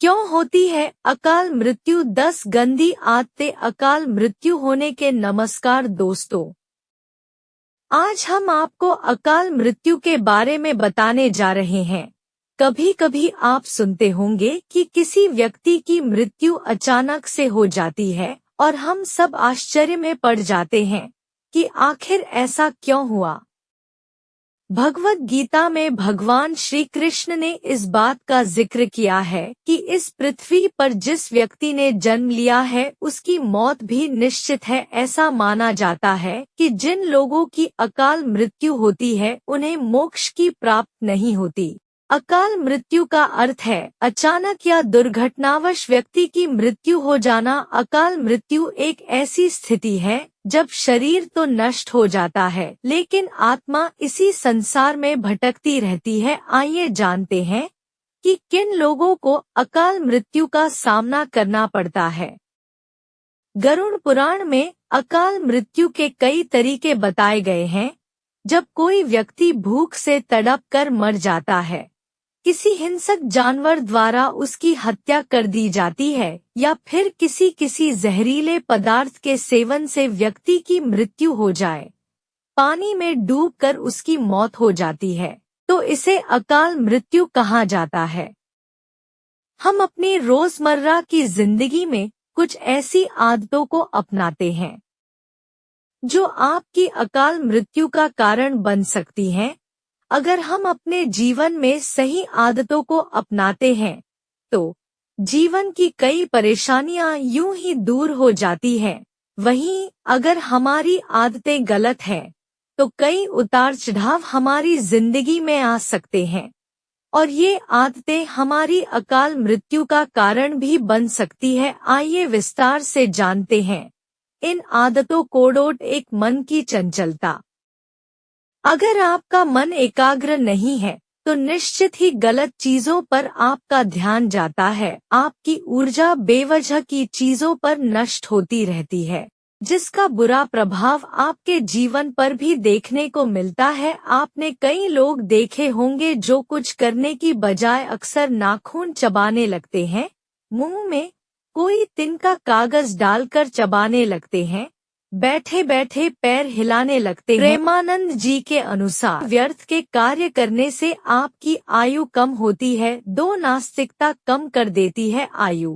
क्यों होती है अकाल मृत्यु? 10 गंदी आदतें अकाल मृत्यु होने के। नमस्कार दोस्तों, आज हम आपको अकाल मृत्यु के बारे में बताने जा रहे हैं। कभी कभी आप सुनते होंगे कि किसी व्यक्ति की मृत्यु अचानक से हो जाती है और हम सब आश्चर्य में पड़ जाते हैं कि आखिर ऐसा क्यों हुआ। भगवद गीता में भगवान श्री कृष्ण ने इस बात का जिक्र किया है कि इस पृथ्वी पर जिस व्यक्ति ने जन्म लिया है उसकी मौत भी निश्चित है। ऐसा माना जाता है कि जिन लोगों की अकाल मृत्यु होती है उन्हें मोक्ष की प्राप्त नहीं होती। अकाल मृत्यु का अर्थ है अचानक या दुर्घटनावश व्यक्ति की मृत्यु हो जाना। अकाल मृत्यु एक ऐसी स्थिति है जब शरीर तो नष्ट हो जाता है लेकिन आत्मा इसी संसार में भटकती रहती है। आइए जानते हैं कि किन लोगों को अकाल मृत्यु का सामना करना पड़ता है। गरुड़ पुराण में अकाल मृत्यु के कई तरीके बताए गए हैं। जब कोई व्यक्ति भूख से तड़प कर मर जाता है, किसी हिंसक जानवर द्वारा उसकी हत्या कर दी जाती है या फिर किसी जहरीले पदार्थ के सेवन से व्यक्ति की मृत्यु हो जाए, पानी में डूबकर उसकी मौत हो जाती है, तो इसे अकाल मृत्यु कहा जाता है। हम अपनी रोजमर्रा की जिंदगी में कुछ ऐसी आदतों को अपनाते हैं जो आपकी अकाल मृत्यु का कारण बन सकती हैं। अगर हम अपने जीवन में सही आदतों को अपनाते हैं तो जीवन की कई परेशानियां यूं ही दूर हो जाती हैं। वहीं अगर हमारी आदतें गलत हैं तो कई उतार चढ़ाव हमारी जिंदगी में आ सकते हैं और ये आदतें हमारी अकाल मृत्यु का कारण भी बन सकती है। आइए विस्तार से जानते हैं इन आदतों को। 1 मन की चंचलता। अगर आपका मन एकाग्र नहीं है तो निश्चित ही गलत चीजों पर आपका ध्यान जाता है। आपकी ऊर्जा बेवजह की चीजों पर नष्ट होती रहती है, जिसका बुरा प्रभाव आपके जीवन पर भी देखने को मिलता है। आपने कई लोग देखे होंगे जो कुछ करने की बजाय अक्सर नाखून चबाने लगते हैं, मुंह में कोई तिनका कागज डालकर चबाने लगते हैं, बैठे बैठे पैर हिलाने लगते हैं। प्रेमानंद जी के अनुसार व्यर्थ के कार्य करने से आपकी आयु कम होती है। 2 नास्तिकता कम कर देती है आयु।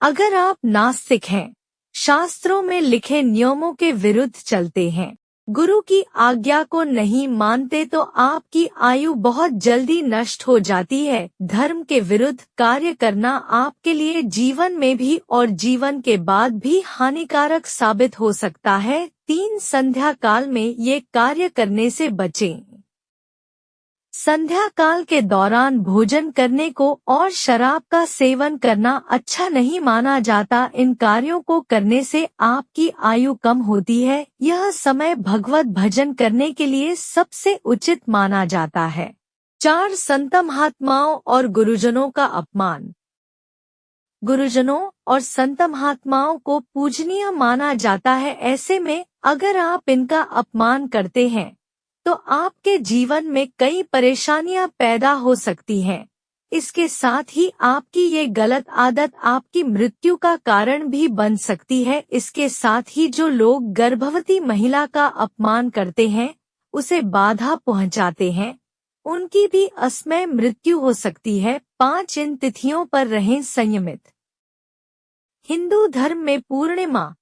अगर आप नास्तिक हैं, शास्त्रों में लिखे नियमों के विरुद्ध चलते हैं, गुरु की आज्ञा को नहीं मानते तो आपकी आयु बहुत जल्दी नष्ट हो जाती है। धर्म के विरुद्ध कार्य करना आपके लिए जीवन में भी और जीवन के बाद भी हानिकारक साबित हो सकता है। 3 संध्या काल में ये कार्य करने से बचें। संध्या काल के दौरान भोजन करने को और शराब का सेवन करना अच्छा नहीं माना जाता। इन कार्यों को करने से आपकी आयु कम होती है। यह समय भगवत भजन करने के लिए सबसे उचित माना जाता है। 4 संत महात्माओं और गुरुजनों का अपमान। गुरुजनों और संत महात्माओं को पूजनीय माना जाता है। ऐसे में अगर आप इनका अपमान करते हैं तो आपके जीवन में कई परेशानियां पैदा हो सकती हैं। इसके साथ ही आपकी ये गलत आदत आपकी मृत्यु का कारण भी बन सकती है। इसके साथ ही जो लोग गर्भवती महिला का अपमान करते हैं, उसे बाधा पहुंचाते हैं, उनकी भी असमय मृत्यु हो सकती है। 5 इन तिथियों पर रहें संयमित। हिंदू धर्म में पूर्णिमा,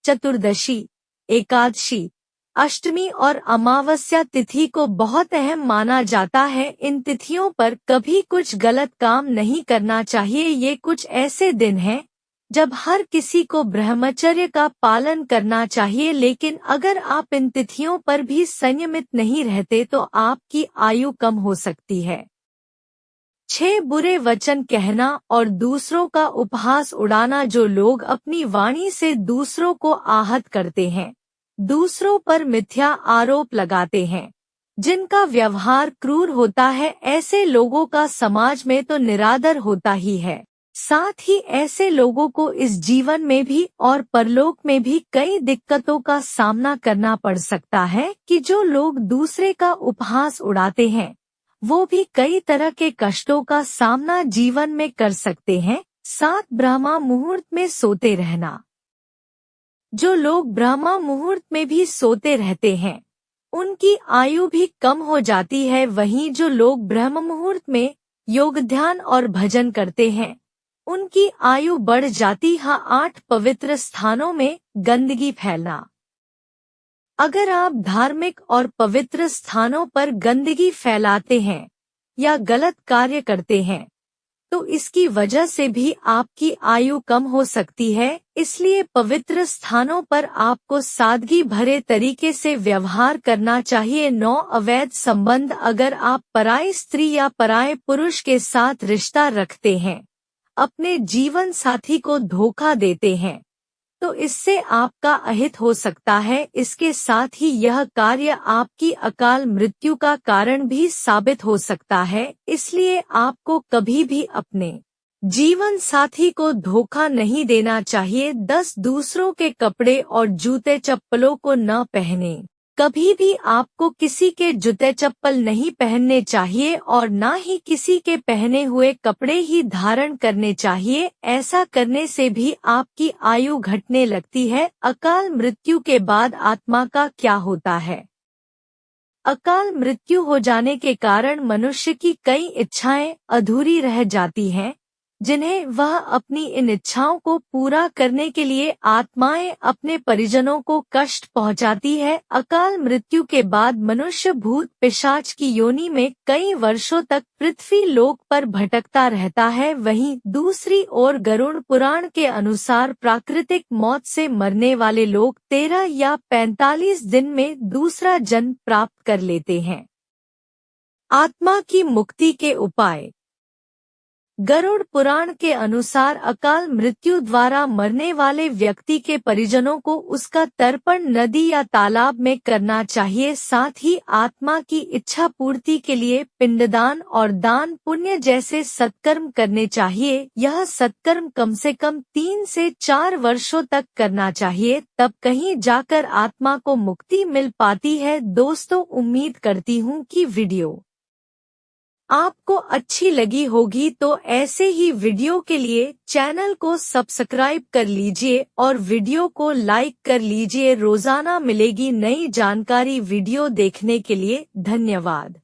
चतुर्दशी, एकादशी, अष्टमी और अमावस्या तिथि को बहुत अहम माना जाता है। इन तिथियों पर कभी कुछ गलत काम नहीं करना चाहिए। ये कुछ ऐसे दिन हैं जब हर किसी को ब्रह्मचर्य का पालन करना चाहिए, लेकिन अगर आप इन तिथियों पर भी संयमित नहीं रहते तो आपकी आयु कम हो सकती है। 6 बुरे वचन कहना और दूसरों का उपहास उड़ाना। जो लोग अपनी वाणी से दूसरों को आहत करते हैं, दूसरों पर मिथ्या आरोप लगाते हैं, जिनका व्यवहार क्रूर होता है, ऐसे लोगों का समाज में तो निरादर होता ही है। साथ ही ऐसे लोगों को इस जीवन में भी और परलोक में भी कई दिक्कतों का सामना करना पड़ सकता है कि जो लोग दूसरे का उपहास उड़ाते हैं, वो भी कई तरह के कष्टों का सामना जीवन में कर सकते हैं। 7 ब्रह्मा मुहूर्त में सोते रहना। जो लोग ब्रह्मा मुहूर्त में भी सोते रहते हैं उनकी आयु भी कम हो जाती है। वहीं जो लोग ब्रह्म मुहूर्त में योग, ध्यान और भजन करते हैं उनकी आयु बढ़ जाती है। 8 पवित्र स्थानों में गंदगी फैलना। अगर आप धार्मिक और पवित्र स्थानों पर गंदगी फैलाते हैं या गलत कार्य करते हैं तो इसकी वजह से भी आपकी आयु कम हो सकती है। इसलिए पवित्र स्थानों पर आपको सादगी भरे तरीके से व्यवहार करना चाहिए। 9 अवैध संबंध। अगर आप पराई स्त्री या पराये पुरुष के साथ रिश्ता रखते हैं, अपने जीवन साथी को धोखा देते हैं तो इससे आपका अहित हो सकता है। इसके साथ ही यह कार्य आपकी अकाल मृत्यु का कारण भी साबित हो सकता है। इसलिए आपको कभी भी अपने जीवन साथी को धोखा नहीं देना चाहिए। 10 दूसरों के कपड़े और जूते चप्पलों को न पहने। कभी भी आपको किसी के जूते चप्पल नहीं पहनने चाहिए और न ही किसी के पहने हुए कपड़े ही धारण करने चाहिए। ऐसा करने से भी आपकी आयु घटने लगती है। अकाल मृत्यु के बाद आत्मा का क्या होता है? अकाल मृत्यु हो जाने के कारण मनुष्य की कई इच्छाएं अधूरी रह जाती हैं, जिन्हें वह अपनी इन इच्छाओं को पूरा करने के लिए आत्माएं अपने परिजनों को कष्ट पहुंचाती है। अकाल मृत्यु के बाद मनुष्य भूत पिशाच की योनि में कई वर्षों तक पृथ्वी लोक पर भटकता रहता है। वहीं दूसरी ओर गरुड़ पुराण के अनुसार प्राकृतिक मौत से मरने वाले लोग 13 या 45 दिन में दूसरा जन्म प्राप्त कर लेते हैं। आत्मा की मुक्ति के उपाय। गरुड़ पुराण के अनुसार अकाल मृत्यु द्वारा मरने वाले व्यक्ति के परिजनों को उसका तर्पण नदी या तालाब में करना चाहिए। साथ ही आत्मा की इच्छा पूर्ति के लिए पिंडदान और दान पुण्य जैसे सत्कर्म करने चाहिए। यह सत्कर्म कम से कम 3 से 4 वर्षों तक करना चाहिए, तब कहीं जाकर आत्मा को मुक्ति मिल पाती है। दोस्तों, उम्मीद करती हूँ कि वीडियो आपको अच्छी लगी होगी, तो ऐसे ही वीडियो के लिए चैनल को सब्सक्राइब कर लीजिए और वीडियो को लाइक कर लीजिए। रोजाना मिलेगी नई जानकारी। वीडियो देखने के लिए धन्यवाद।